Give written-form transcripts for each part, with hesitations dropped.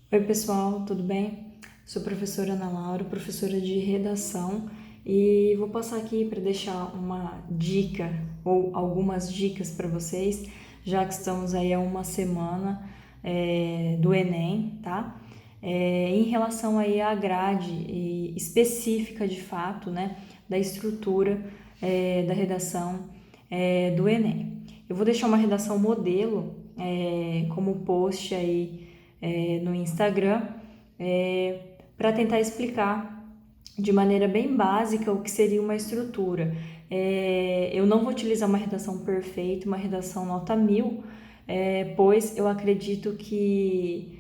Oi pessoal, tudo bem? Sou a professora Ana Laura, professora de redação e vou passar aqui para deixar uma dica ou algumas dicas para vocês, já que estamos aí a uma semana do Enem, tá? Em relação aí à grade específica de fato, né, da estrutura da redação do Enem. Eu vou deixar uma redação modelo como post aí no Instagram, para tentar explicar de maneira bem básica o que seria uma estrutura. Eu não vou utilizar uma redação perfeita, uma redação nota 1000, pois eu acredito que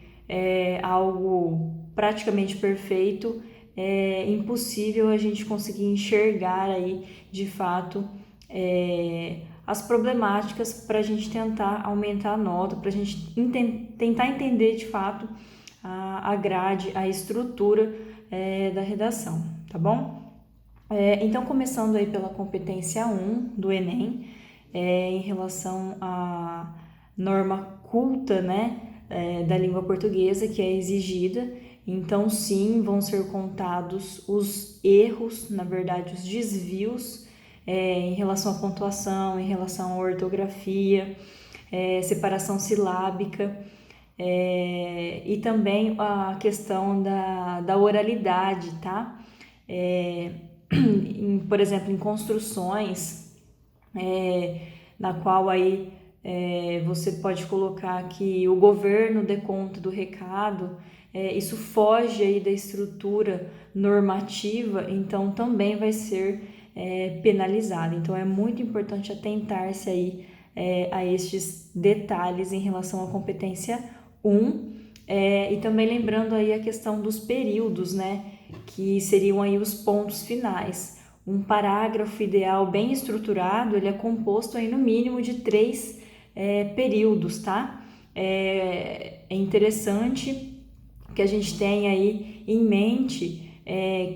algo praticamente perfeito é impossível a gente conseguir enxergar aí de fato as problemáticas para a gente tentar aumentar a nota, para a gente tentar entender de fato a grade, a estrutura da redação, tá bom? Então, começando aí pela competência 1 do Enem, em relação à norma culta, né, da língua portuguesa que é exigida. Então, sim, vão ser contados os erros, na verdade, os desvios em relação à pontuação, em relação à ortografia, separação silábica, e também a questão da oralidade, tá? Por exemplo, em construções, na qual aí você pode colocar que o governo dê conta do recado, isso foge aí da estrutura normativa, então também vai ser penalizado. Então é muito importante atentar-se aí a estes detalhes em relação à competência 1, e também lembrando aí a questão dos períodos, né, que seriam aí os pontos finais. Um parágrafo ideal bem estruturado, ele é composto aí no mínimo de 3 períodos, tá? É interessante que a gente tenha aí em mente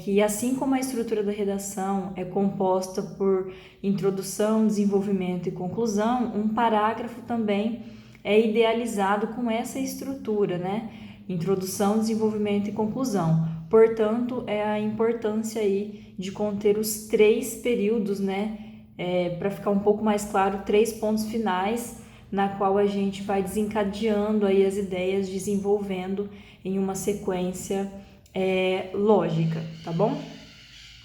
que assim como a estrutura da redação é composta por introdução, desenvolvimento e conclusão, um parágrafo também é idealizado com essa estrutura, né? Introdução, desenvolvimento e conclusão. Portanto, é a importância aí de conter os 3 períodos, né? Para ficar um pouco mais claro, 3 pontos finais, na qual a gente vai desencadeando aí as ideias, desenvolvendo em uma sequência lógica, tá bom?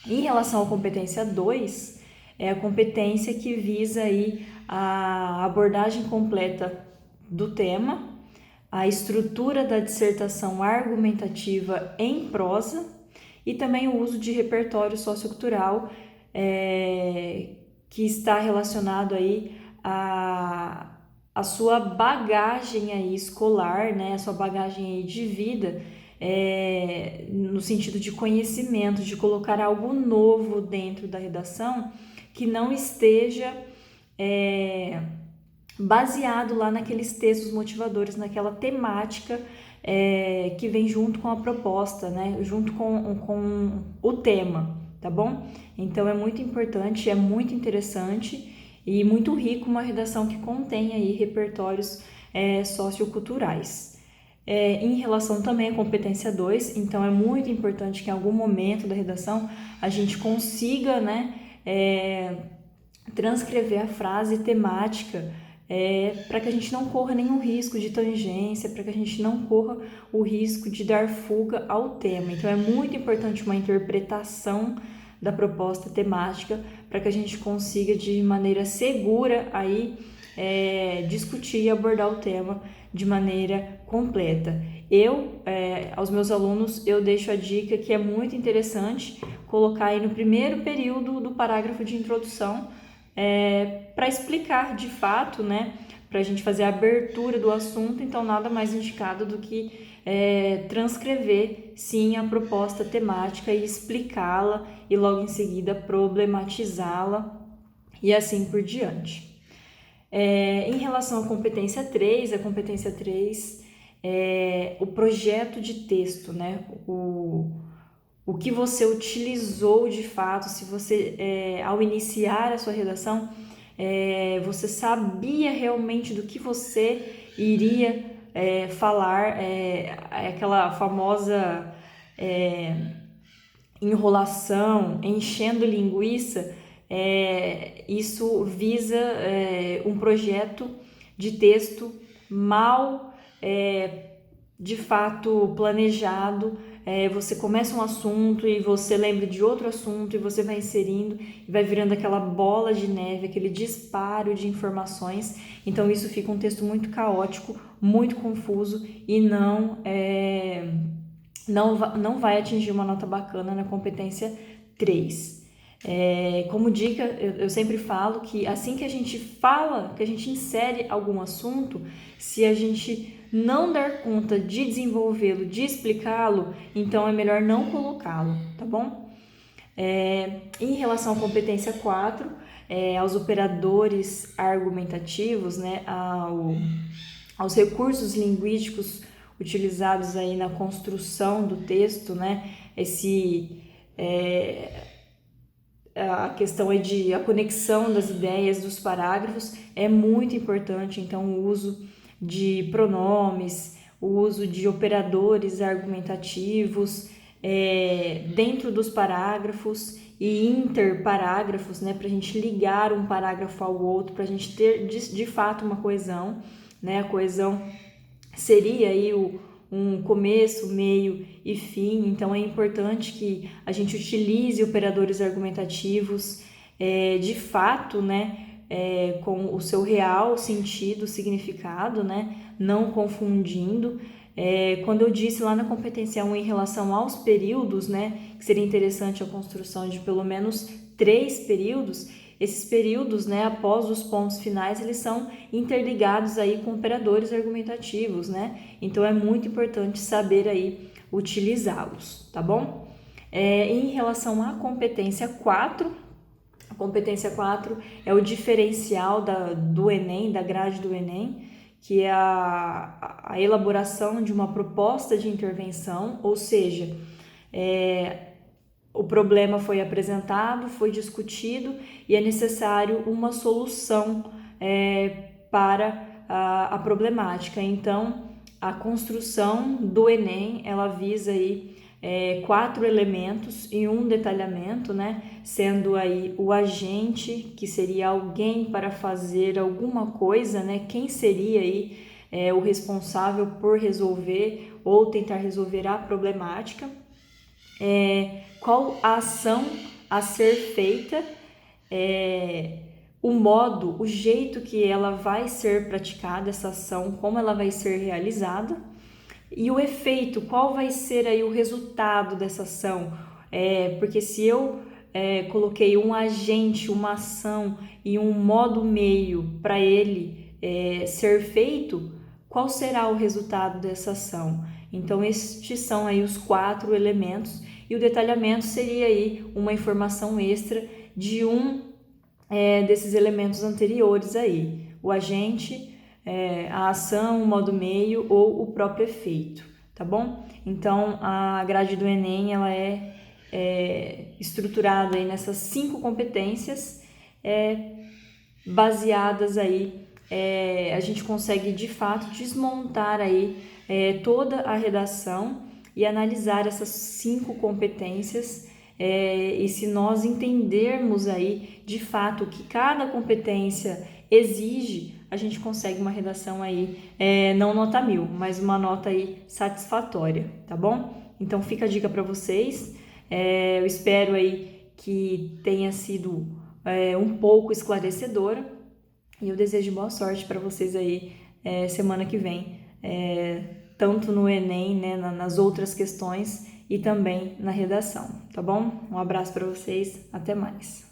Em relação à competência 2, é a competência que visa aí a abordagem completa do tema, a estrutura da dissertação argumentativa em prosa e também o uso de repertório sociocultural que está relacionado aí a sua bagagem aí escolar, né, a sua bagagem aí de vida, no sentido de conhecimento, de colocar algo novo dentro da redação que não esteja baseado lá naqueles textos motivadores, naquela temática que vem junto com a proposta, né, junto com o tema, tá bom? Então é muito importante, é muito interessante e muito rico uma redação que contém aí repertórios socioculturais. Em relação também à competência 2, então é muito importante que em algum momento da redação a gente consiga, né, transcrever a frase temática para que a gente não corra nenhum risco de tangência, para que a gente não corra o risco de dar fuga ao tema. Então é muito importante uma interpretação da proposta temática para que a gente consiga de maneira segura aí discutir e abordar o tema de maneira completa. Aos meus alunos, eu deixo a dica que é muito interessante colocar aí no primeiro período do parágrafo de introdução para explicar de fato, né, para a gente fazer a abertura do assunto. Então nada mais indicado do que transcrever sim a proposta temática e explicá-la e logo em seguida problematizá-la e assim por diante. Em relação à competência 3, a competência 3 é o projeto de texto, né, o que você utilizou de fato, se você, ao iniciar a sua redação, você sabia realmente do que você iria falar aquela famosa enrolação, enchendo linguiça. Isso visa um projeto de texto mal, de fato, planejado. Você começa um assunto e você lembra de outro assunto e você vai inserindo e vai virando aquela bola de neve, aquele disparo de informações. Então isso fica um texto muito caótico, muito confuso e não vai atingir uma nota bacana na competência 3. Como dica, eu sempre falo que assim que a gente fala, que a gente insere algum assunto, se a gente não dar conta de desenvolvê-lo, de explicá-lo, então é melhor não colocá-lo, tá bom? Em relação à competência 4, aos operadores argumentativos, né, aos recursos linguísticos utilizados aí na construção do texto, né, a questão de a conexão das ideias dos parágrafos é muito importante, então o uso de pronomes, o uso de operadores argumentativos dentro dos parágrafos e interparágrafos, né, para a gente ligar um parágrafo ao outro, para a gente ter de fato uma coesão, né, a coesão seria aí um começo, meio e fim, então é importante que a gente utilize operadores argumentativos de fato, né, com o seu real sentido, significado, né, não confundindo. Quando eu disse lá na competência 1 em relação aos períodos, né, que seria interessante a construção de pelo menos 3 períodos, esses períodos, né, após os pontos finais, eles são interligados aí com operadores argumentativos, né? Então é muito importante saber aí utilizá-los, tá bom? Em relação à competência 4, a competência 4 é o diferencial do Enem, da grade do Enem, que é a elaboração de uma proposta de intervenção, ou seja, o problema foi apresentado, foi discutido e é necessário uma solução para a problemática. Então, a construção do Enem, ela visa aí 4 elementos e um detalhamento, né? Sendo aí o agente, que seria alguém para fazer alguma coisa, né? Quem seria aí o responsável por resolver ou tentar resolver a problemática. Qual a ação a ser feita, o modo, o jeito que ela vai ser praticada, essa ação, como ela vai ser realizada, e o efeito, qual vai ser aí o resultado dessa ação, porque se eu coloquei um agente, uma ação e um modo meio para ele ser feito, qual será o resultado dessa ação? Então estes são aí os 4 elementos e o detalhamento seria aí uma informação extra de desses elementos anteriores aí, o agente, a ação, o modo meio ou o próprio efeito, tá bom? Então a grade do Enem ela é estruturada aí nessas 5 competências baseadas aí, a gente consegue de fato desmontar aí toda a redação e analisar essas 5 competências e se nós entendermos aí de fato o que cada competência exige, a gente consegue uma redação aí, não nota 1000, mas uma nota aí satisfatória, tá bom? Então fica a dica para vocês, eu espero aí que tenha sido um pouco esclarecedora e eu desejo boa sorte para vocês aí semana que vem, tanto no Enem, né, nas outras questões e também na redação, tá bom? Um abraço para vocês, até mais.